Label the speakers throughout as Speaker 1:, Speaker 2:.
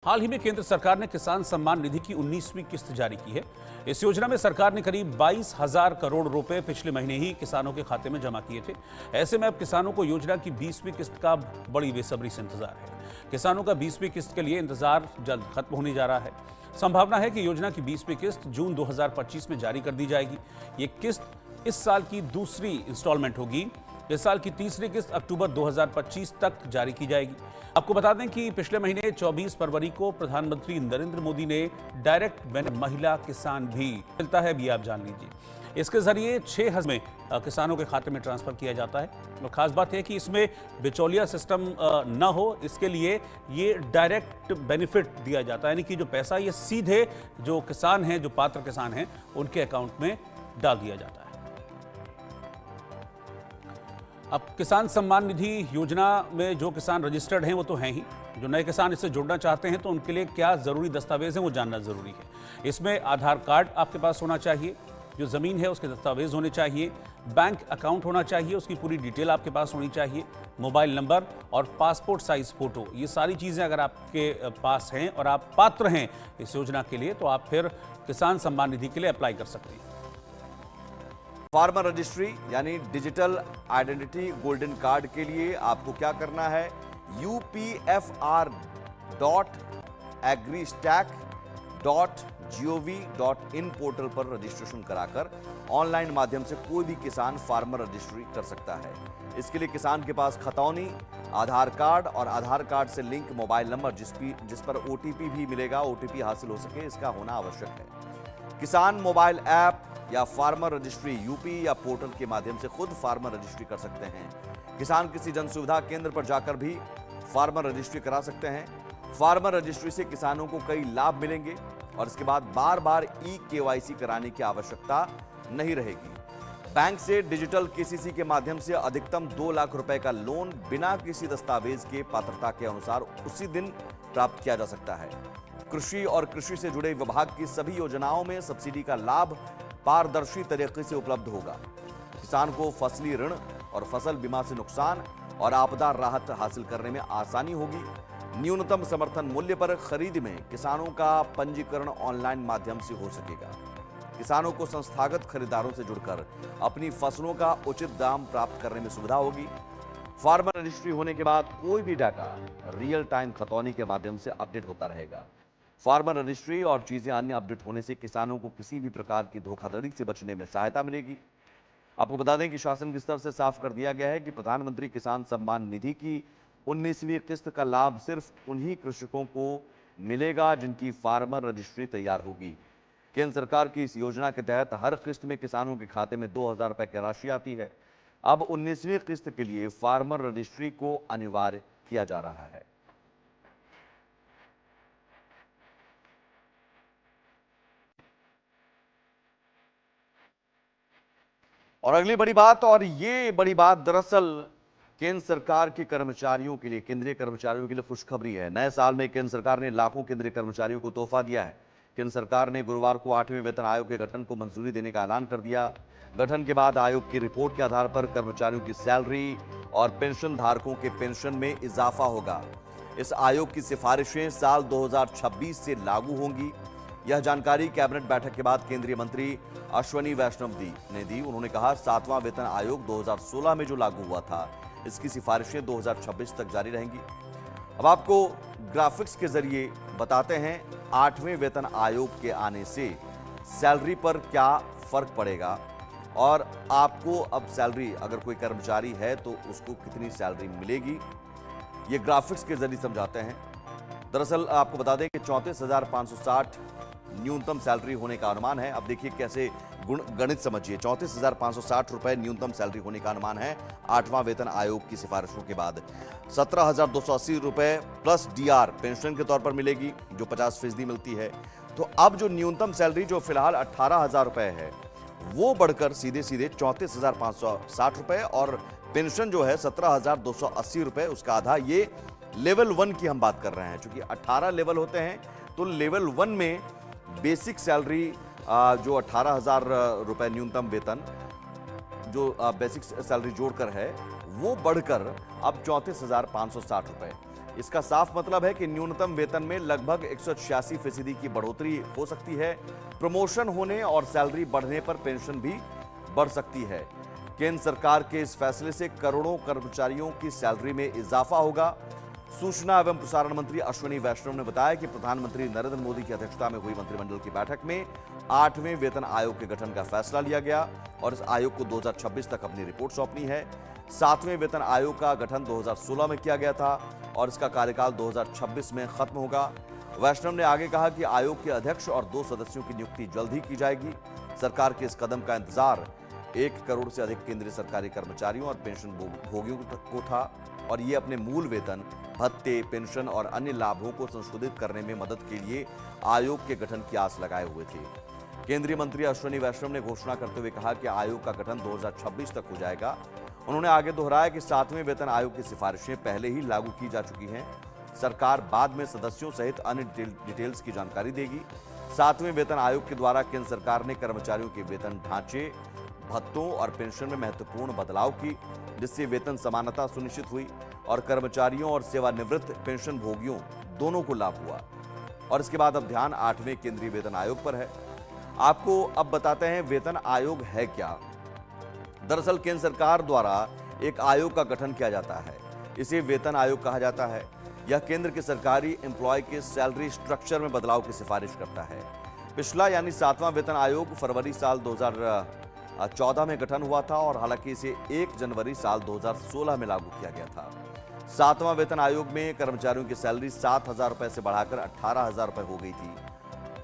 Speaker 1: हाल ही में केंद्र सरकार ने किसान सम्मान निधि की 19वीं किस्त जारी की है। इस योजना में सरकार ने करीब 22,000 करोड़ रुपए पिछले महीने ही किसानों के खाते में जमा किए थे। ऐसे में अब किसानों को योजना की 20वीं किस्त का बड़ी बेसब्री से इंतजार है। किसानों का 20वीं किस्त के लिए इंतजार जल्द खत्म होने जा रहा है। संभावना है कि योजना की 20वीं किस्त जून 2025 में जारी कर दी जाएगी। ये किस्त इस साल की दूसरी इंस्टॉलमेंट होगी। इस साल की तीसरी किस्त अक्टूबर 2025 तक जारी की जाएगी। आपको बता दें कि पिछले महीने 24 फरवरी को प्रधानमंत्री नरेंद्र मोदी ने डायरेक्ट बेनिफिट महिला किसान भी मिलता है, भी आप जान लीजिए। इसके जरिए 6,000 में किसानों के खाते में ट्रांसफर किया जाता है। और खास बात है कि इसमें बिचौलिया सिस्टम न हो, इसके लिए ये डायरेक्ट बेनिफिट दिया जाता है, यानी कि जो पैसा ये सीधे जो किसान हैं, जो पात्र किसान हैं, उनके अकाउंट में डाल दिया जाता है। अब किसान सम्मान निधि योजना में जो किसान रजिस्टर्ड हैं वो तो हैं ही। जो नए किसान इससे जुड़ना चाहते हैं तो उनके लिए क्या ज़रूरी दस्तावेज हैं वो जानना ज़रूरी है। इसमें आधार कार्ड आपके पास होना चाहिए, जो ज़मीन है उसके दस्तावेज होने चाहिए, बैंक अकाउंट होना चाहिए, उसकी पूरी डिटेल आपके पास होनी चाहिए, मोबाइल नंबर और पासपोर्ट साइज फ़ोटो। ये सारी चीज़ें अगर आपके पास हैं और आप पात्र हैं इस योजना के लिए, तो आप फिर किसान सम्मान निधि के लिए अप्लाई कर सकते हैं।
Speaker 2: फार्मर रजिस्ट्री यानी डिजिटल आइडेंटिटी गोल्डन कार्ड के लिए आपको क्या करना है, upfr.agristack.gov.in पोर्टल पर रजिस्ट्रेशन कराकर ऑनलाइन माध्यम से कोई भी किसान फार्मर रजिस्ट्री कर सकता है। इसके लिए किसान के पास खतौनी, आधार कार्ड और आधार कार्ड से लिंक मोबाइल नंबर जिस पर ओटीपी भी मिलेगा, ओटीपी हासिल हो सके, इसका होना आवश्यक है। किसान मोबाइल ऐप या फार्मर रजिस्ट्री यूपी या पोर्टल के माध्यम से खुद फार्मर रजिस्ट्री कर सकते हैं। किसान किसी जन सुविधा केंद्र पर जाकर भी फार्मर रजिस्ट्री करा सकते हैं। फार्मर रजिस्ट्री से किसानों को कई लाभ मिलेंगे और इसके बाद बार बार केवाईसी कराने की आवश्यकता नहीं रहेगी। बैंक से डिजिटल केसीसी के माध्यम से अधिकतम 2 लाख रुपए का लोन बिना किसी दस्तावेज के पात्रता के अनुसार उसी दिन प्राप्त किया जा सकता है। कृषि और कृषि से जुड़े विभाग की सभी योजनाओं में सब्सिडी का लाभ पारदर्शी तरीके से उपलब्ध होगा। किसान को फसली ऋण और फसल बीमा से नुकसान और आपदा राहत हासिल करने में आसानी होगी। न्यूनतम समर्थन मूल्य पर खरीद में किसानों का पंजीकरण ऑनलाइन माध्यम से हो सकेगा। किसानों को संस्थागत खरीदारों से जुड़कर अपनी फसलों का उचित दाम प्राप्त करने में सुविधा होगी। फार्मर रजिस्ट्री होने के बाद कोई भी डाटा रियल टाइम खतौनी के माध्यम से अपडेट होता रहेगा। फार्मर रजिस्ट्री और चीजें अन्य अपडेट होने से किसानों को किसी भी प्रकार की धोखाधड़ी से बचने में सहायता मिलेगी। आपको बता दें कि शासन के स्तर से साफ कर दिया गया है कि प्रधानमंत्री किसान सम्मान निधि की 19वीं किस्त का लाभ सिर्फ उन्हीं कृषकों को मिलेगा जिनकी फार्मर रजिस्ट्री तैयार होगी। केंद्र सरकार की इस योजना के तहत हर किस्त में किसानों के खाते में 2,000 रुपए की राशि आती है। अब 19वीं किस्त के लिए फार्मर रजिस्ट्री को अनिवार्य किया जा रहा है। और अगली बड़ी बात, और ये बड़ी बात दरअसल केंद्र सरकार के कर्मचारियों के लिए, केंद्रीय कर्मचारियों के लिए खुशखबरी है। नए साल में केंद्र सरकार ने लाखों केंद्रीय कर्मचारियों को तोहफा दिया है। केंद्र सरकार ने गुरुवार को 8वें वेतन आयोग के गठन को मंजूरी देने का ऐलान कर दिया। गठन के बाद आयोग की रिपोर्ट के आधार पर कर्मचारियों की सैलरी और पेंशन धारकों के पेंशन में इजाफा होगा। इस आयोग की सिफारिशें साल 2026 से लागू होंगी। यह जानकारी कैबिनेट बैठक के बाद केंद्रीय मंत्री अश्विनी वैष्णव ने दी। उन्होंने कहा, 7वां वेतन आयोग 2016 में जो लागू हुआ था, इसकी सिफारिशें 2026 तक जारी रहेंगी। अब आपको ग्राफिक्स के जरिए बताते हैं 8वें वेतन आयोग के आने से सैलरी पर क्या फर्क पड़ेगा और आपको अब सैलरी, अगर कोई कर्मचारी है तो उसको कितनी सैलरी मिलेगी, ये ग्राफिक्स के जरिए समझाते हैं। दरअसल आपको बता दें कि 34,560 न्यूनतम सैलरी होने का अनुमान है। अब देखिए कैसे गणित समझिए। 34,560 रुपए न्यूनतम सैलरी होने का अनुमान है 8वां वेतन आयोग की सिफारिशों के बाद। 17,280 रुपए प्लस डीआर पेंशन के तौर पर मिलेगी, जो 50% मिलती है। तो अब जो न्यूनतम सैलरी जो फिलहाल 18,000 रुपए है, वो बढ़कर सीधे 34,560 रुपए, और पेंशन जो है 17,280 रुपए, उसका आधा। ये लेवल 1 की हम बात कर रहे हैं। चूंकि 18 लेवल होते हैं तो लेवल 1 में बेसिक सैलरी जो 18,000 रुपए न्यूनतम वेतन जो बेसिक सैलरी जोड़कर है, वो बढ़कर अब 34,560 रुपए। इसका साफ मतलब है कि न्यूनतम वेतन में लगभग 186% की बढ़ोतरी हो सकती है। प्रमोशन होने और सैलरी बढ़ने पर पेंशन भी बढ़ सकती है। केंद्र सरकार के इस फैसले से करोड़ों कर्मचारियों की सैलरी में इजाफा होगा। सूचना एवं प्रसारण मंत्री अश्विनी वैष्णव ने बताया कि प्रधानमंत्री नरेंद्र मोदी की अध्यक्षता में हुई मंत्रिमंडल की बैठक में 8वें वेतन आयोग के गठन का फैसला लिया गया और इस आयोग को 2026 तक अपनी रिपोर्ट सौंपनी है। 7वें वेतन आयोग का गठन 2016 में किया गया था और इसका कार्यकाल 2026 में खत्म होगा। वैष्णव ने आगे कहा कि आयोग के अध्यक्ष और 2 सदस्यों की नियुक्ति जल्द ही की जाएगी। सरकार के इस कदम का इंतजार 1 करोड़ से अधिक केंद्रीय सरकारी कर्मचारियों और पेंशन भोगियों को था और ये अपने मूल वेतन, भत्ते, पेंशन और अन्य लाभों को संशोधित करने में मदद के लिए आयोग के गठन की आस लगाए हुए थे। केंद्रीय मंत्री अश्विनी वैष्णव ने घोषणा करते हुए कहा कि आयोग का गठन 2026 तक हो जाएगा। उन्होंने आगे दोहराया कि 7वें वेतन आयोग की सिफारिशें पहले ही लागू की जा चुकी हैं। सरकार बाद में सदस्यों सहित अन्य डिटेल्स की जानकारी देगी। 7वें वेतन आयोग के द्वारा केंद्र सरकार ने कर्मचारियों के वेतन ढांचे, भत्तों और पेंशन में महत्वपूर्ण बदलाव की, जिससे वेतन समानता सुनिश्चित हुई और कर्मचारियों और सेवानिवृत्त पेंशन भोगियों दोनों को लाभ हुआ। और इसके बाद अब ध्यान 8वें केंद्रीय वेतन आयोग पर है। आपको अब बताते हैं वेतन आयोग है क्या। दरअसल केंद्र सरकार द्वारा एक आयोग का गठन किया जाता है, इसे वेतन आयोग कहा जाता है। यह केंद्र के सरकारी एम्प्लॉय के सैलरी स्ट्रक्चर में बदलाव की सिफारिश करता है। पिछला यानी 7वां वेतन आयोग फरवरी साल 2014 में गठन हुआ था और हालांकि इसे 1 जनवरी साल 2016 में लागू किया गया था। 7वां वेतन आयोग में कर्मचारियों की सैलरी 7,000 रुपए से बढ़ाकर 18,000 रुपए हो गई थी।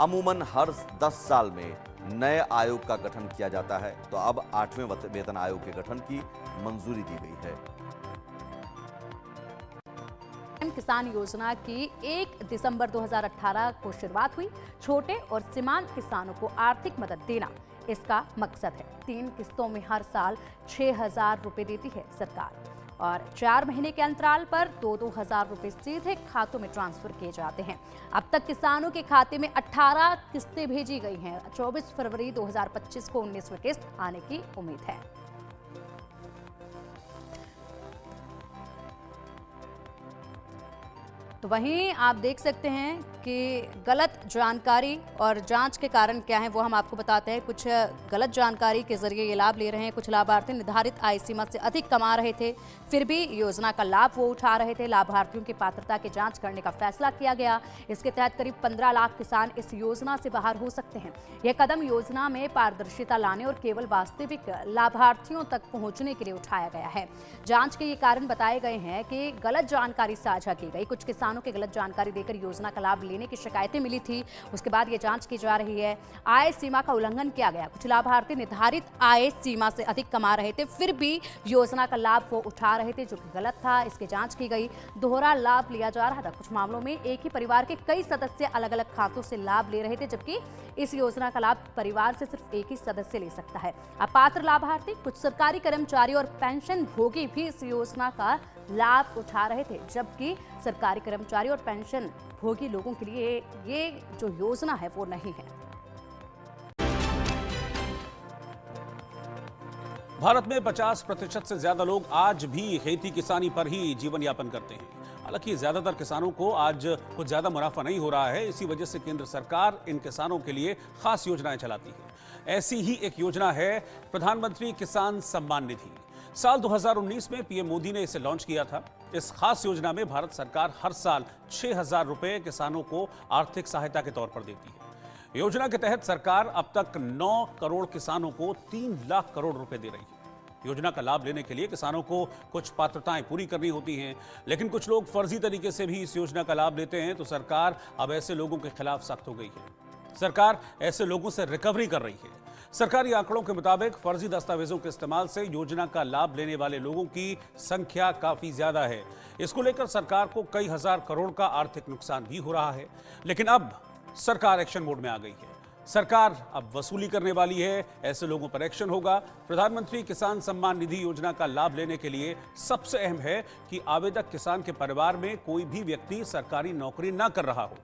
Speaker 2: अमूमन हर 10 साल में नए आयोग का गठन किया जाता है, तो अब 8वें वेतन आयोग के गठन की मंजूरी दी गई है।
Speaker 3: किसान योजना की 1 दिसंबर 2018 को शुरुआत हुई। छोटे और सीमांत किसानों को आर्थिक मदद देना इसका मकसद है। 3 किस्तों में हर साल 6,000 रुपए देती है सरकार और 4 महीने के अंतराल पर 2-2 हजार रुपए सीधे खातों में ट्रांसफर किए जाते हैं। अब तक किसानों के खाते में 18 किस्तें भेजी गई हैं। 24 फरवरी 2025 को 19वीं किस्त आने की उम्मीद है। तो वहीं आप देख सकते हैं कि गलत जानकारी और जांच के कारण क्या है वो हम आपको बताते हैं। कुछ गलत जानकारी के जरिए ये लाभ ले रहे हैं। कुछ लाभार्थी निर्धारित आय सीमा से अधिक कमा रहे थे, फिर भी योजना का लाभ वो उठा रहे थे। लाभार्थियों की पात्रता की जांच करने का फैसला किया गया। इसके तहत करीब 15 लाख किसान इस योजना से बाहर हो सकते हैं। यह कदम योजना में पारदर्शिता लाने और केवल वास्तविक लाभार्थियों तक पहुंचने के लिए उठाया गया है। जांच के ये कारण बताए गए हैं कि गलत जानकारी साझा की गई। कुछ किसानों के गलत जानकारी देकर योजना का लाभ लेने की शिकायतें मिली थी। उसके बाद ये जांच की जा रही है। आय सीमा का उल्लंघन किया गया। कुछ लाभार्थी निर्धारित आय सीमा से अधिक कमा रहे थे, फिर भी योजना का लाभ वो उठा रहे थे, जो कि गलत था। इसकी जांच की गई। दोहरा लाभ लिया जा रहा था। कुछ मामलों में एक ही परिवार के कई सदस्य अलग अलग खातों से लाभ ले रहे थे, जबकि इस योजना का लाभ परिवार से सिर्फ एक ही सदस्य ले सकता है। अपात्र लाभार्थी, कुछ सरकारी कर्मचारी और पेंशन भोगी भी इस योजना का लाभ उठा रहे थे, जबकि सरकारी कर्मचारी और पेंशन भोगी लोगों के लिए ये जो योजना है वो नहीं है।
Speaker 1: भारत में 50% से ज्यादा लोग आज भी खेती किसानी पर ही जीवन यापन करते हैं। हालांकि ज्यादातर किसानों को आज कुछ ज्यादा मुनाफा नहीं हो रहा है। इसी वजह से केंद्र सरकार इन किसानों के लिए खास योजनाएं चलाती है। ऐसी ही एक योजना है प्रधानमंत्री किसान सम्मान निधि। साल 2019 में पीएम मोदी ने इसे लॉन्च किया था। इस खास योजना में भारत सरकार हर साल 6,000 रुपए किसानों को आर्थिक सहायता के तौर पर देती है। योजना के तहत सरकार अब तक 9 करोड़ किसानों को 3 लाख करोड़ रुपए दे रही है। योजना का लाभ लेने के लिए किसानों को कुछ पात्रताएं पूरी करनी होती हैं, लेकिन कुछ लोग फर्जी तरीके से भी इस योजना का लाभ लेते हैं, तो सरकार अब ऐसे लोगों के खिलाफ सख्त हो गई है। सरकार ऐसे लोगों से रिकवरी कर रही है। सरकारी आंकड़ों के मुताबिक फर्जी दस्तावेजों के इस्तेमाल से योजना का लाभ लेने वाले लोगों की संख्या काफी ज्यादा है। इसको लेकर सरकार को कई हजार करोड़ का आर्थिक नुकसान भी हो रहा है। लेकिन अब सरकार एक्शन मोड में आ गई है। सरकार अब वसूली करने वाली है। ऐसे लोगों पर एक्शन होगा। प्रधानमंत्री किसान सम्मान निधि योजना का लाभ लेने के लिए सबसे अहम है कि आवेदक किसान के परिवार में कोई भी व्यक्ति सरकारी नौकरी ना कर रहा हो।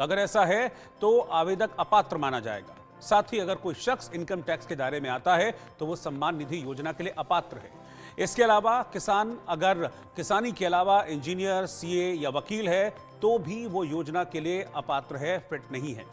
Speaker 1: अगर ऐसा है तो आवेदक अपात्र माना जाएगा। साथ ही अगर कोई शख्स इनकम टैक्स के दायरे में आता है तो वो सम्मान निधि योजना के लिए अपात्र है। इसके अलावा किसान अगर किसानी के अलावा इंजीनियर, सीए या वकील है तो भी वो योजना के लिए अपात्र है, फिट नहीं है।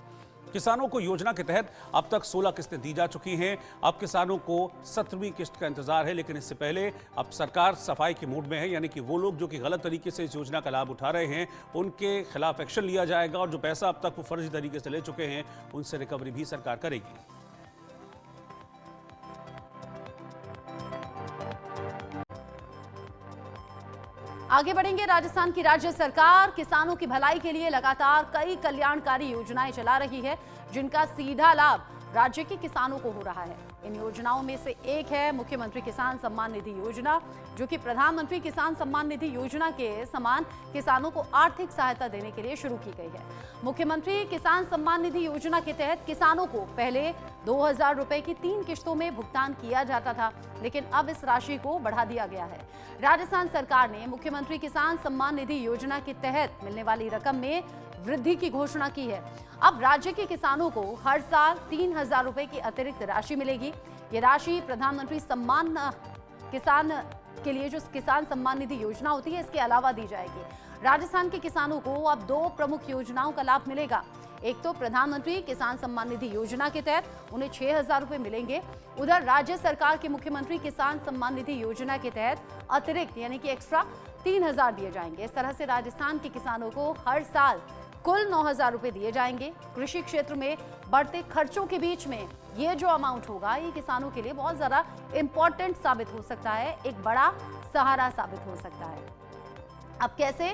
Speaker 1: किसानों को योजना के तहत अब तक 16 किस्तें दी जा चुकी हैं। अब किसानों को 17वीं किस्त का इंतजार है, लेकिन इससे पहले अब सरकार सफाई के मूड में है, यानी कि वो लोग जो कि गलत तरीके से इस योजना का लाभ उठा रहे हैं उनके खिलाफ एक्शन लिया जाएगा और जो पैसा अब तक वो फर्जी तरीके से ले चुके हैं उनसे रिकवरी भी सरकार करेगी।
Speaker 3: आगे बढ़ेंगे। राजस्थान की राज्य सरकार किसानों की भलाई के लिए लगातार कई कल्याणकारी योजनाएं चला रही है, जिनका सीधा लाभ राज्य के किसानों को हो रहा है। इन योजनाओं में से एक है मुख्यमंत्री किसान सम्मान निधि योजना, जो कि प्रधानमंत्री किसान सम्मान निधि योजना के समान किसानों को आर्थिक सहायता देने के लिए शुरू की गई है। मुख्यमंत्री किसान सम्मान निधि योजना के तहत किसानों को पहले 2000 रुपए की 3 किश्तों में भुगतान किया जाता था, लेकिन अब इस राशि को बढ़ा दिया गया है। राजस्थान सरकार ने मुख्यमंत्री किसान सम्मान निधि योजना के तहत मिलने वाली रकम में वृद्धि की घोषणा की है। अब राज्य के किसानों को हर साल 3000 रुपए की अतिरिक्त राशि मिलेगी। ये राशि प्रधानमंत्री सम्मान किसान के लिए जो किसान सम्मान निधि योजना होती है इसके अलावा दी जाएगी। राजस्थान के किसानों को अब 2 प्रमुख योजनाओं का लाभ मिलेगा। एक तो प्रधानमंत्री किसान सम्मान निधि योजना के तहत उन्हें 6000 रुपए मिलेंगे। उधर राज्य सरकार के मुख्यमंत्री किसान सम्मान निधि योजना के तहत अतिरिक्त यानी कि एक्स्ट्रा 3000 दिए जाएंगे। इस तरह से राजस्थान के किसानों को हर साल कुल 9000 रुपए दिए जाएंगे। कृषि क्षेत्र में बढ़ते खर्चों के बीच में ये जो अमाउंट होगा ये किसानों के लिए बहुत ज्यादा इंपॉर्टेंट साबित हो सकता है, एक बड़ा सहारा साबित हो सकता है। अब कैसे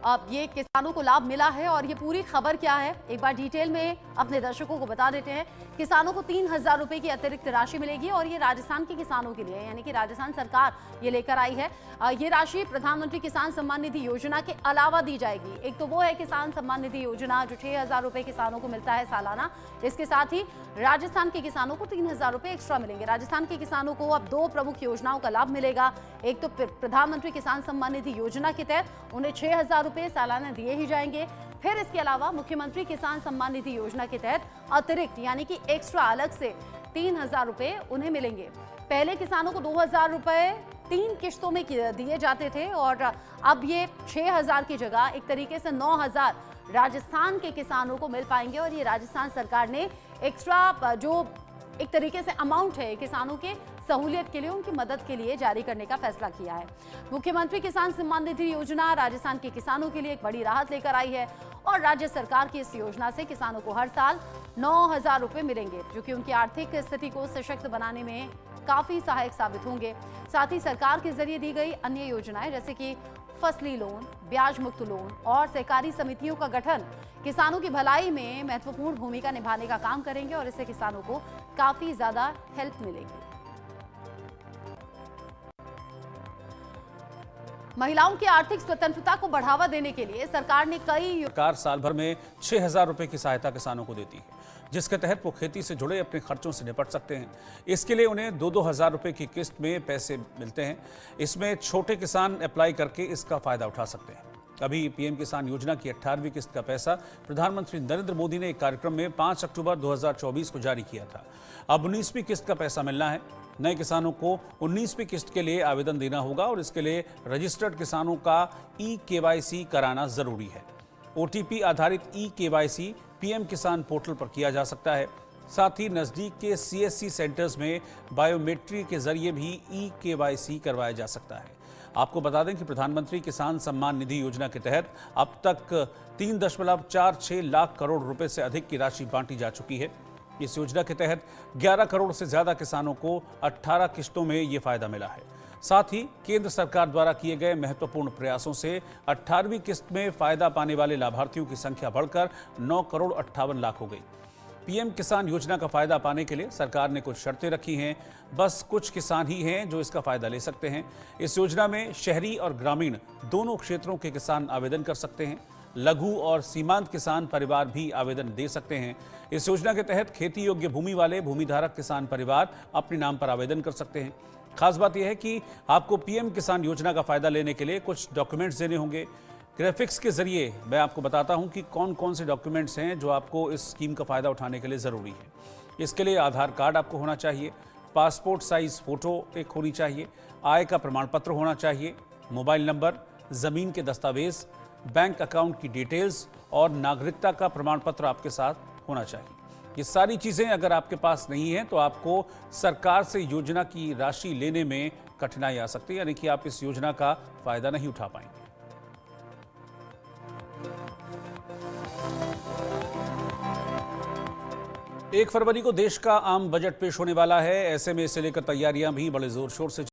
Speaker 3: अब ये किसानों को लाभ मिला है और ये पूरी खबर क्या है, एक बार डिटेल में अपने दर्शकों को बता देते हैं। किसानों को 3000 रुपए की अतिरिक्त राशि मिलेगी और ये राजस्थान के किसानों के लिए यानी कि राजस्थान सरकार ये लेकर आई है। ये राशि प्रधानमंत्री किसान सम्मान निधि योजना के अलावा दी जाएगी। एक तो वो है किसान सम्मान निधि योजना जो 6000 रुपए किसानों को मिलता है सालाना। इसके साथ ही राजस्थान के किसानों को 3000 रुपए एक्स्ट्रा मिलेंगे। राजस्थान के किसानों को अब 2 प्रमुख योजनाओं का लाभ मिलेगा। एक तो प्रधानमंत्री किसान सम्मान निधि योजना के तहत उन्हें 6000 रुपए सालाना दिए ही जाएंगे। फिर इसके अलावा मुख्यमंत्री किसान सम्मान निधि योजना के तहत अतिरिक्त यानी कि एक्स्ट्रा अलग से 3000 रुपए उन्हें मिलेंगे। पहले किसानों को 2000 रुपए 3 किश्तों में दिए जाते थे और अब ये 6000 की जगह एक तरीके से 9000 राजस्थान के किसानों को मिल पाएंगे। और ये राजस्थान सरकार ने एक्स्ट्रा जो एक तरीके से अमाउंट है किसानों के सहूलियत के लिए, उनकी मदद के लिए जारी करने का फैसला किया है। मुख्यमंत्री किसान सम्मान निधि योजना राजस्थान के किसानों के लिए एक बड़ी राहत लेकर आई है और राज्य सरकार की इस योजना से किसानों को हर साल 9000 रुपए मिलेंगे, जो कि उनकी आर्थिक स्थिति को सशक्त बनाने में काफी सहायक साबित होंगे। साथ ही सरकार के जरिए दी गई अन्य योजनाएं जैसे कि फसली लोन, ब्याज मुक्त लोन और सहकारी समितियों का गठन किसानों की भलाई में महत्वपूर्ण भूमिका निभाने का काम करेंगे और इससे किसानों को काफी ज्यादा हेल्प मिलेगी। महिलाओं की आर्थिक स्वतंत्रता को बढ़ावा देने के लिए सरकार ने
Speaker 1: सरकार साल भर में 6000 रुपए की सहायता किसानों को देती है, जिसके तहत वो खेती से जुड़े अपने खर्चों से निपट सकते हैं। इसके लिए उन्हें 2-2 हजार रुपए की किस्त में पैसे मिलते हैं। इसमें छोटे किसान अप्लाई करके इसका फायदा उठा सकते हैं। अभी पीएम किसान योजना की 18वीं किस्त का पैसा प्रधानमंत्री नरेंद्र मोदी ने एक कार्यक्रम में 5 अक्टूबर 2024 को जारी किया था। अब 19वीं किस्त का पैसा मिलना है। नए किसानों को 19वीं किस्त के लिए आवेदन देना होगा और इसके लिए रजिस्टर्ड किसानों का ई-केवाईसी कराना जरूरी है। ओटीपी आधारित ई-केवाईसी पीएम किसान पोर्टल पर किया जा सकता है। साथ ही नजदीक के सीएससी सेंटर्स में बायोमेट्रिक के जरिए भी ई-केवाईसी करवाया जा सकता है। आपको बता दें कि प्रधानमंत्री किसान सम्मान निधि योजना के तहत अब तक 3.46 लाख करोड़ रुपए से अधिक की राशि बांटी जा चुकी है। इस योजना के तहत 11 करोड़ से ज्यादा किसानों को 18 किश्तों में ये फायदा मिला है। साथ ही केंद्र सरकार द्वारा किए गए महत्वपूर्ण प्रयासों से 18वीं किस्त में फायदा पाने वाले लाभार्थियों की संख्या बढ़कर 9 करोड़ 58 लाख हो गई। पीएम किसान योजना का फायदा पाने के लिए सरकार ने कुछ शर्तें रखी हैं। बस कुछ किसान ही हैं जो इसका फायदा ले सकते हैं। इस योजना में शहरी और ग्रामीण दोनों क्षेत्रों के किसान आवेदन कर सकते हैं। लघु और सीमांत किसान परिवार भी आवेदन दे सकते हैं। इस योजना के तहत खेती योग्य भूमि वाले भूमिधारक किसान परिवार अपने नाम पर आवेदन कर सकते हैं। खास बात यह है कि आपको पीएम किसान योजना का फायदा लेने के लिए कुछ डॉक्यूमेंट्स देने होंगे। ग्राफिक्स के जरिए मैं आपको बताता हूं कि कौन कौन से डॉक्यूमेंट्स हैं जो आपको इस स्कीम का फायदा उठाने के लिए जरूरी है। इसके लिए आधार कार्ड आपको होना चाहिए, पासपोर्ट साइज फोटो एक होनी चाहिए, आय का प्रमाण पत्र होना चाहिए, मोबाइल नंबर, जमीन के दस्तावेज, बैंक अकाउंट की डिटेल्स और नागरिकता का प्रमाण पत्र आपके साथ होना चाहिए। ये सारी चीजें अगर आपके पास नहीं है तो आपको सरकार से योजना की राशि लेने में कठिनाई आ सकती है, यानी कि आप इस योजना का फायदा नहीं उठा पाएंगे। एक फरवरी को देश का आम बजट पेश होने वाला है। ऐसे में इसे लेकर तैयारियां भी बड़े जोर शोर से।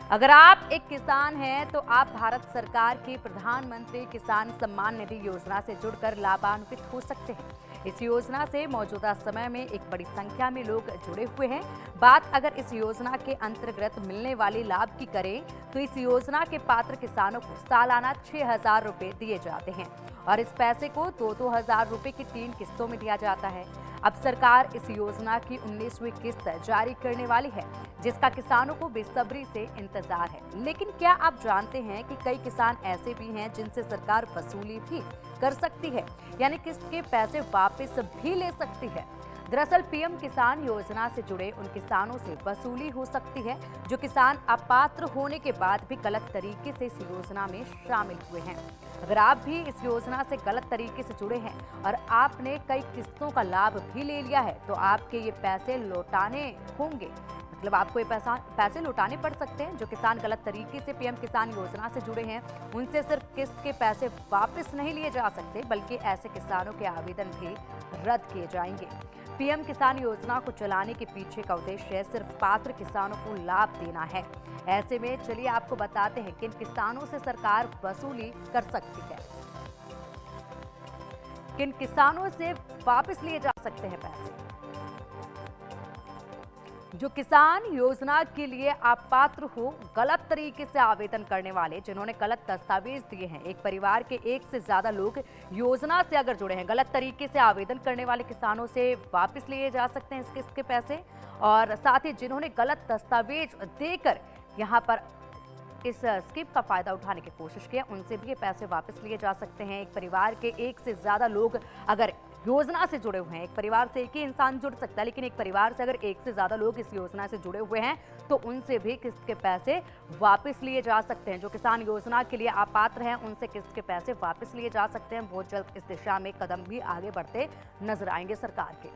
Speaker 3: अगर आप एक किसान हैं तो आप भारत सरकार की प्रधानमंत्री किसान सम्मान निधि योजना से जुड़कर लाभान्वित हो सकते हैं। इस योजना से मौजूदा समय में एक बड़ी संख्या में लोग जुड़े हुए हैं। बात अगर इस योजना के अंतर्गत मिलने वाले लाभ की करें तो इस योजना के पात्र किसानों को सालाना 6,000 रुपए दिए जाते हैं और इस पैसे को 2-2 हजार रुपए की 3 किस्तों में दिया जाता है। अब सरकार इस योजना की 19वीं किस्त जारी करने वाली है, जिसका किसानों को बेसब्री से इंतजार है। लेकिन क्या आप जानते हैं कि कई किसान ऐसे भी हैं जिनसे सरकार वसूली भी कर सकती है, यानी किस्त के पैसे वापस भी ले सकती है। दरअसल पीएम किसान योजना से जुड़े उन किसानों से वसूली हो सकती है जो किसान अपात्र होने के बाद भी गलत तरीके से इस योजना में शामिल हुए हैं। अगर आप भी इस योजना से गलत तरीके से जुड़े हैं और आपने कई किस्तों का लाभ भी ले लिया है तो आपके ये पैसे लौटाने होंगे, मतलब आपको ये पैसे लौटाने पड़ सकते हैं। जो किसान गलत तरीके से पीएम किसान योजना से जुड़े हैं उनसे सिर्फ किस्त के पैसे वापस नहीं लिए जा सकते, बल्कि ऐसे किसानों के आवेदन भी रद्द किए जाएंगे। पीएम किसान योजना को चलाने के पीछे का उद्देश्य सिर्फ पात्र किसानों को लाभ देना है। ऐसे में चलिए आपको बताते हैं किन किसानों से सरकार वसूली कर सकती है, किन किसानों से वापस लिए जा सकते हैं पैसे। जो किसान योजना के लिए अपात्र हो, गलत तरीके से आवेदन करने वाले, जिन्होंने गलत दस्तावेज दिए हैं। एक परिवार के एक से ज्यादा लोग योजना से अगर जुड़े हैं, गलत तरीके से आवेदन करने वाले किसानों से वापस लिए जा सकते हैं इस किस्त के पैसे। और साथ ही जिन्होंने गलत दस्तावेज देकर यहाँ पर इस स्कीम का फायदा उठाने की कोशिश की, उनसे भी ये पैसे वापस लिए जा सकते हैं। एक परिवार के एक से ज्यादा लोग अगर योजना से जुड़े हुए हैं, एक परिवार से एक ही इंसान जुड़ सकता है, लेकिन एक परिवार से अगर एक से ज्यादा लोग इस योजना से जुड़े हुए हैं तो उनसे भी किस्त के पैसे वापस लिए जा सकते हैं। जो किसान योजना के लिए अपात्र हैं उनसे किस्त के पैसे वापस लिए जा सकते हैं। बहुत जल्द इस दिशा में कदम भी आगे बढ़ते नजर आएंगे सरकार के।